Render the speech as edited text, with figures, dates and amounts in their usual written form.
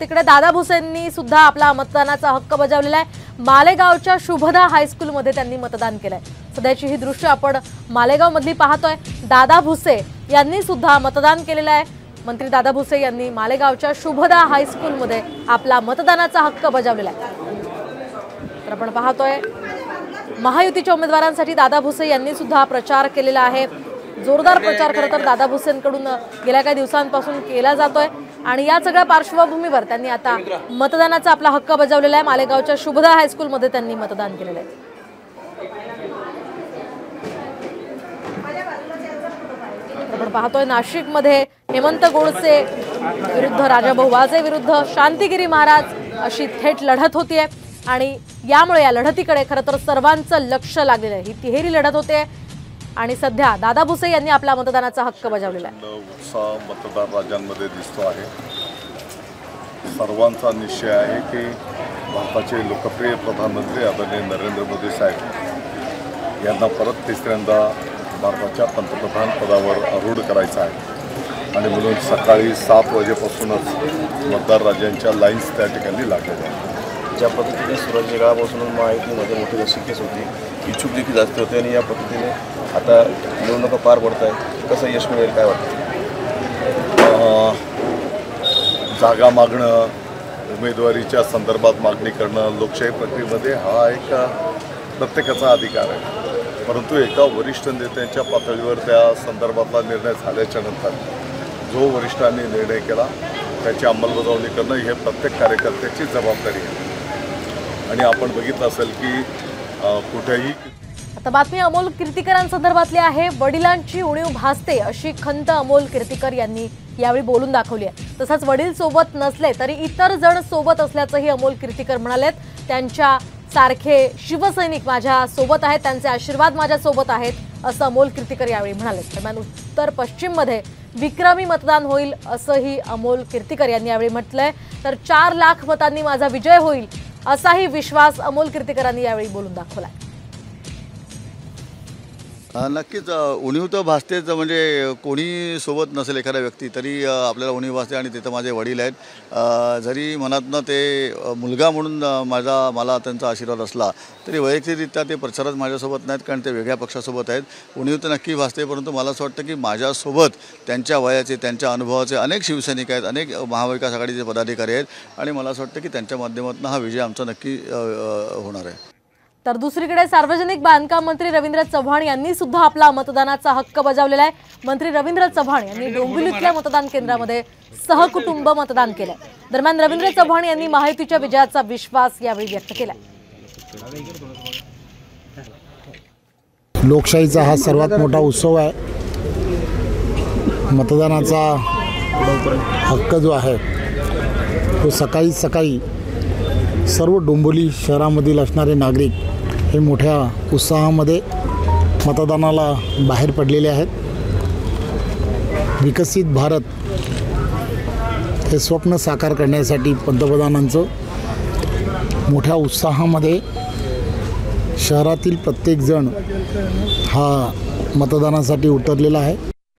तिकडे दादा भुसेंनी सुद्धा आपला मतदानाचा हक्क बजावलेला आहे। मालेगावच्या शुभदा हायस्कूल मध्ये त्यांनी मतदान केलंय। सध्याची ही दृश्य आपण मालेगाव मधली पाहतोय। दादा भुसे यांनी सुद्धा मतदान केलेलं आहे। मंत्री दादा भुसे यांनी मालेगावच्या शुभदा हायस्कूल मध्ये आपला मतदानाचा हक्क बजावलेला आहे। तर आपण पाहतोय महायुतीच्या उमेदवारांसाठी दादा भुसे यांनी सुद्धा प्रचार केलेला आहे। जोरदार प्रचार खरं तर दादा भुसेंकडून गेल्या काही दिवसांपासून केला जातोय आणि या सगळ्या पार्श्वभूमीवर त्यांनी आता मतदानाचा आपला हक्क बजावलेला आहे। मालेगावच्या शुभदा हायस्कूल मध्ये त्यांनी मतदान केलेलं आहे। आपण पाहतोय नाशिक मध्ये हेमंत गोडसे विरुद्ध राजाभाऊ वाजे विरुद्ध शांतिगिरी महाराज अशी थेट लढत होतीये आणि यामुळे या लढतीकडे खरं तर सर्वांचं लक्ष लागलेलं आहे। ही तिहेरी लढत होते आणि सध्या दादा भुसे यांनी आपला मतदानाचा हक्क बजावलेला आहे। उत्साह मतदार राजांमध्ये दिसतो आहे। सर्वांचा निश्चय आहे की भारताचे लोकप्रिय प्रधानमंत्री आदरणीय नरेंद्र मोदी साहेब यांना परत तिसऱ्यांदा भारताच्या पंतप्रधान पदावर आरूढ करायचं आहे आणि म्हणून सकाळी 7 वाजेपासूनच मतदार राजांच्या लाईन्स त्या ठिकाणी लागलेल्या आहेत। ज्या पद्धतीने सुरुवातीच्या काळापासून माहितीमध्ये मोठी अशी केस होती, इच्छुक देखील जास्त होते आणि या पद्धतीने आता निवडणुका पार पडत आहे। कसं यश मिळेल काय वाटतं? जागा मागणं, उमेदवारीच्या संदर्भात मागणी करणं लोकशाही प्रक्रियेमध्ये हा एक प्रत्येकाचा अधिकार आहे, परंतु एका वरिष्ठ नेत्यांच्या पातळीवर त्या संदर्भातला निर्णय झाल्याच्या नंतर जो वरिष्ठांनी निर्णय केला त्याची अंमलबजावणी करणं हे प्रत्येक कार्यकर्त्याची जबाबदारी आहे। आणि आपण बघितलं असेल की कुठेही आता बातमी अमोल कीर्तिकरांसंदर्भातली आहे। वडिलांची उणीव भासते अशी खंत अमोल कीर्तिकर यांनी यावेळी बोलून दाखवली आहे। तसंच वडील सोबत नसले तरी इतर जण सोबत असल्याचंही अमोल कीर्तिकर म्हणालेत। त्यांच्या सारखे शिवसैनिक माझ्या सोबत आहेत, त्यांचे आशीर्वाद माझ्या सोबत आहेत असं अमोल कीर्तिकर यावेळी म्हणाले। दरम्यान उत्तर पश्चिम मध्ये विक्रमी मतदान होईल असंही अमोल कीर्तिकर यांनी यावेळी म्हटलंय। तर 4 लाख मतांनी माझा विजय होईल असाही विश्वास अमोल कीर्तिकरांनी यावेळी बोलून दाखवला। नक्कीच उणीव तर भासतेच, म्हणजे कोणी सोबत नसेल एखादा व्यक्ती तरी आपल्याला उणीव भासते आणि तिथं माझे वडील आहेत। जरी मनातनं ते मुलगा म्हणून मला त्यांचा आशीर्वाद असला तरी वैयक्तिकरित्या ते प्रचारात माझ्यासोबत नाहीत, कारण ते वेगळ्या पक्षासोबत आहेत। उणीव तर नक्की भासते, परंतु मला असं वाटतं की माझ्यासोबत त्यांच्या वयाचे, त्यांच्या अनुभवाचे अनेक शिवसैनिक आहेत, अनेक महाविकास आघाडीचे पदाधिकारी आहेत आणि मला असं वाटतं की त्यांच्या माध्यमातून हा विजय आमचा नक्की होणार आहे। तर दुसरीकडे सार्वजनिक बांधकाम मंत्री रवींद्र चव्हाण यांनी सुद्धा आपला मतदानाचा हक्क बजावलेला आहे। मंत्री रवींद्र चव्हाण यांनी डोंबिवलीतल्या मतदान केंद्रामध्ये सहकुटुंब मतदान केलं। दरम्यान रवींद्र चव्हाण यांनी महायुतीच्या विजयाचा विश्वास यावेळी व्यक्त केला। लोकशाहीचा हा सर्वात मोठा उत्सव आहे। मतदानाचा हक्क जो आहे तो सकाळी सर्व डोंबिवली शहरामधील असणारे नागरिक हे मोठ्या उत्साहामध्ये मतदानाला बाहेर पडलेले आहेत। विकसित भारत हे स्वप्न साकार करण्यासाठी पंतप्रधानांचं मोठ्या उत्साहामध्ये शहरातील प्रत्येकजण हा मतदानासाठी उतरलेला आहे।